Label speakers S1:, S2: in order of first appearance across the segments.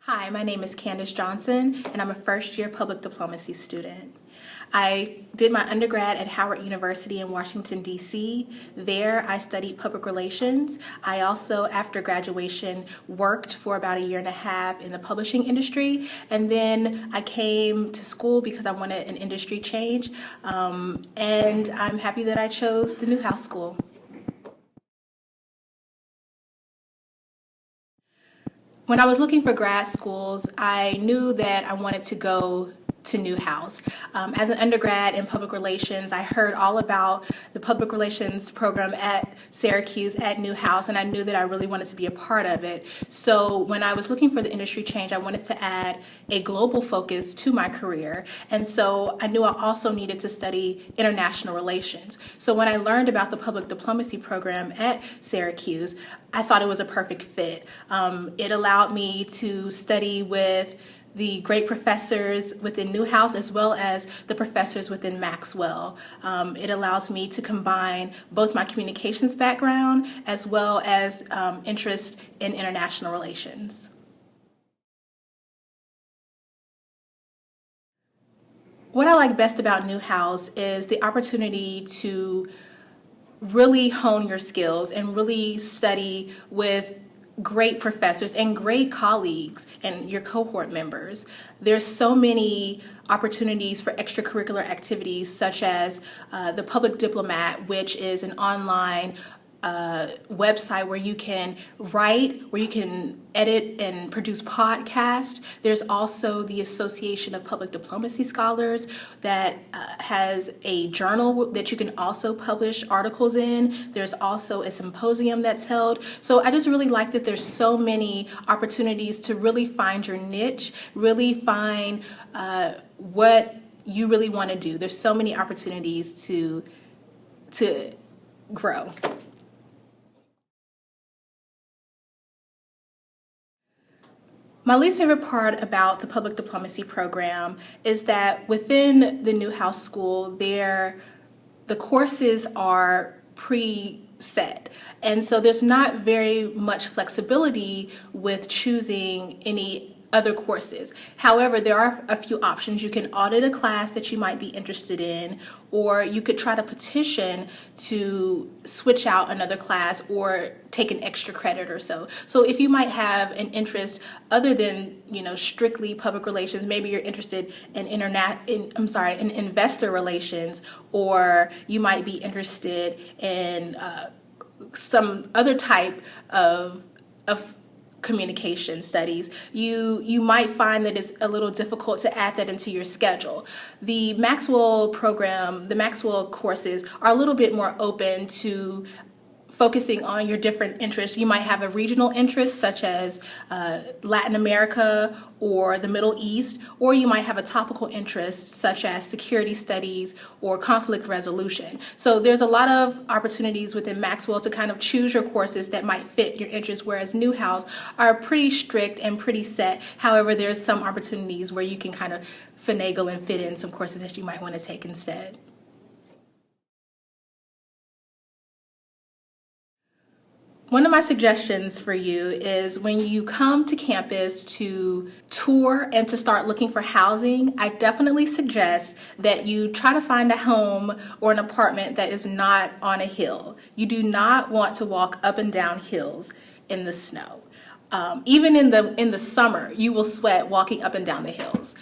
S1: Hi, my name is Candace Johnson, and I'm a first-year public diplomacy student. I did my undergrad at Howard University in Washington, D.C. There, I studied public relations. I also, after graduation, worked for about a year and a half in the publishing industry, and then I came to school because I wanted an industry change, and I'm happy that I chose the Newhouse School. When I was looking for grad schools, I knew that I wanted to go to Newhouse. As an undergrad in public relations, I heard all about the public relations program at Syracuse at Newhouse, and I knew that I really wanted to be a part of it. So when I was looking for the industry change, I wanted to add a global focus to my career, and so I knew I also needed to study international relations. So when I learned about the public diplomacy program at Syracuse, I thought it was a perfect fit. It allowed me to study with the great professors within Newhouse as well as the professors within Maxwell. It allows me to combine both my communications background as well as interest in international relations. What I like best about Newhouse is the opportunity to really hone your skills and really study with great professors and great colleagues and your cohort members. There's so many opportunities for extracurricular activities such as the Public Diplomat, which is an online website where you can write, where you can edit and produce podcasts. There's also the Association of Public Diplomacy Scholars that has a journal that you can also publish articles in. There's also a symposium that's held. So I just really like that there's so many opportunities to really find your niche, really find what you really want to do. There's so many opportunities to grow. My least favorite part about the public diplomacy program is that within the Newhouse School, the courses are preset. And so there's not very much flexibility with choosing any other courses. However, there are a few options. You can audit a class that you might be interested in, or you could try to petition to switch out another class or take an extra credit or so. So if you might have an interest other than, strictly public relations, maybe you're interested in investor relations, or you might be interested in some other type of communication studies, you might find that it's a little difficult to add that into your schedule. The Maxwell program, the Maxwell courses are a little bit more open to focusing on your different interests. You might have a regional interest such as Latin America or the Middle East, or you might have a topical interest such as security studies or conflict resolution. So there's a lot of opportunities within Maxwell to kind of choose your courses that might fit your interests, whereas Newhouse are pretty strict and pretty set. However, there's some opportunities where you can kind of finagle and fit in some courses that you might want to take instead. One of my suggestions for you is when you come to campus to tour and to start looking for housing, I definitely suggest that you try to find a home or an apartment that is not on a hill. You do not want to walk up and down hills in the snow. Even in the summer, you will sweat walking up and down the hills.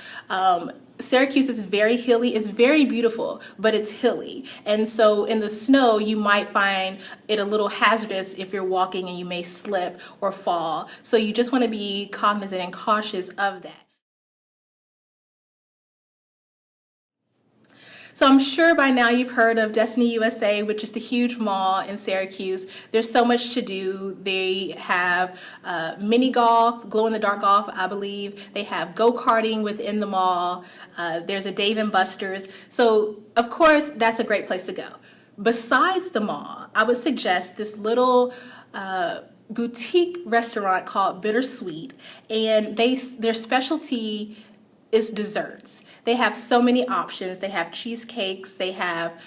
S1: Syracuse is very hilly. It's very beautiful, but it's hilly. And so in the snow, you might find it a little hazardous if you're walking and you may slip or fall. So you just want to be cognizant and cautious of that. So I'm sure by now you've heard of Destiny USA, which is the huge mall in Syracuse. There's so much to do. They have mini golf, glow-in-the-dark golf, I believe. They have go-karting within the mall. There's a Dave & Buster's. So, of course, that's a great place to go. Besides the mall, I would suggest this little boutique restaurant called Bittersweet, and their specialty is desserts. They have so many options. They have cheesecakes, they have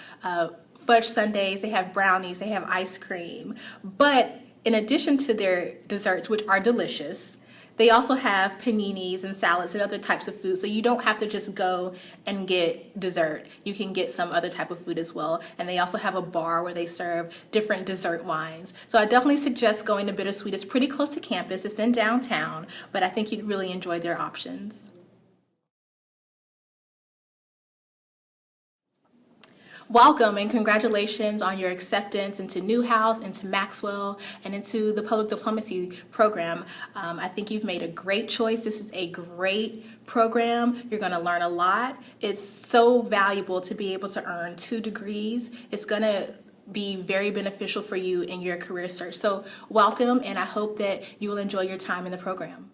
S1: fudge sundaes, they have brownies, they have ice cream. But in addition to their desserts, which are delicious, They also have paninis and salads and other types of food, so you don't have to just go and get dessert. You can get some other type of food as well. And they also have a bar where they serve different dessert wines. So I definitely suggest going to Bittersweet. It's pretty close to campus. It's in downtown, but I think you'd really enjoy their options. Welcome and congratulations on your acceptance into Newhouse, into Maxwell, and into the public diplomacy program. I think you've made a great choice. This is a great program. You're going to learn a lot. It's so valuable to be able to earn 2 degrees. It's going to be very beneficial for you in your career search. So welcome, and I hope that you will enjoy your time in the program.